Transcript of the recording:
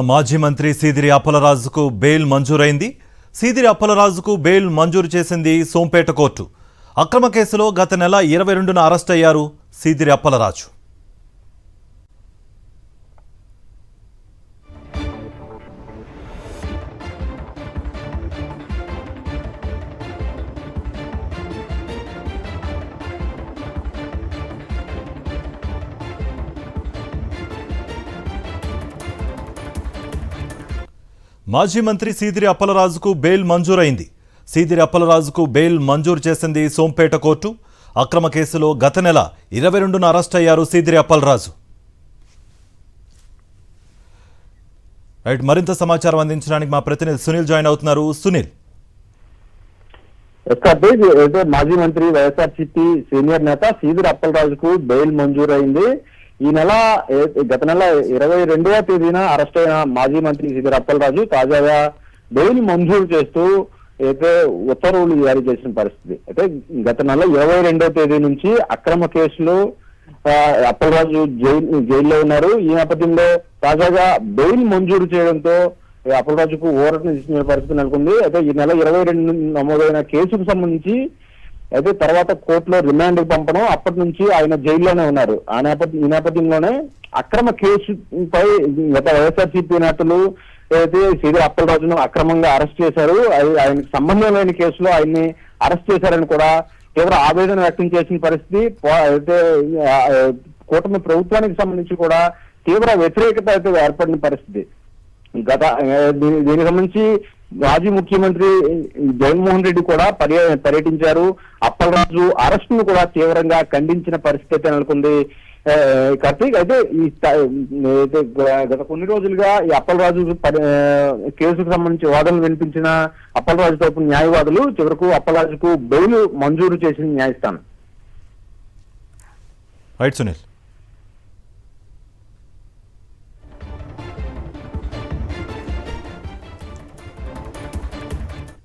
మాజీ మంత్రి Seediri అప్పలరాజుకు bail మంజూరైంది. Seediri అప్పలరాజుకు bail మంజూరు చేసింది సోంపేట కోర్టు. అక్రమ కేసులో గత నెల 22న అరెస్ట్ అయ్యారు సీదిరి అప్పలరాజు. మాజీ మంత్రి సీదిరి అప్పలరాజుకు బెయిల్ మంజూరైంది. సీదిరి అప్పలరాజుకు బెయిల్ మంజూరు చేసింది సోంపేట కోర్టు. అక్రమ కేసులో గత నెల 22న అరెస్ట్ అయ్యారు సీదిరి అప్పలరాజు. మరింత సమాచారం అందించడానికి మా ప్రతినిధి సునీల్ జాయిన్ అవుతున్నారు. సునీల్, మాజీ మంత్రి వైఎస్ఆర్సీపీ సీనియర్ నేత సీదిరి అప్పలరాజుకు బెయిల్ మంజూరైంది. గత నెల 22వ తేదీన అరెస్ట్ అయిన మాజీ మంత్రి సీదిరి అప్పలరాజు తాజాగా బెయిల్ మంజూరు చేస్తూ ఉత్తర్వులు జారీ చేసిన పరిస్థితి. గత నెల 22వ తేదీ నుంచి అక్రమ కేసులో అప్పలరాజు జైల్లో ఉన్నారు. ఈ నేపథ్యంలో తాజాగా బెయిల్ మంజూరు చేయడంతో అప్పలరాజుకు ఊరటనిచ్చిన పరిస్థితి నెలకొంది. ఈ నెల 22 నమోదైన కేసుకు సంబంధించి తర్వాత కోర్టులో రిమాండ్ పంపడం, అప్పటి నుంచి ఆయన జైల్లోనే ఉన్నారు. ఈ నేపథ్యంలోనే అక్రమ కేసుపై గత వైఎస్ఆర్సీపీ నేతలు సీదిరి అప్పలరాజును అక్రమంగా అరెస్ట్ చేశారు. ఆయనకు సంబంధం లేని కేసులో ఆయన్ని అరెస్ట్ చేశారని కూడా తీవ్ర ఆవేదన వ్యక్తం చేసిన పరిస్థితి. కూటమి ప్రభుత్వానికి సంబంధించి కూడా తీవ్ర వ్యతిరేకత ఏర్పడిన పరిస్థితి. దీనికి సంబంధించి మాజీ ముఖ్యమంత్రి జగన్మోహన్ రెడ్డి కూడా పర్యటించారు. అప్పలరాజు అరెస్ట్ ను కూడా తీవ్రంగా ఖండించిన పరిస్థితి నెలకొంది. కార్తీక్, గత కొన్ని రోజులుగా ఈ అప్పలరాజు కేసుకు సంబంధించి వాదనలు వినిపించిన అప్పలరాజు తరపున న్యాయవాదులు చివరకు అప్పలరాజుకు బెయిల్ మంజూరు చేసిన న్యాయస్థానం. రైట్ సునీల్.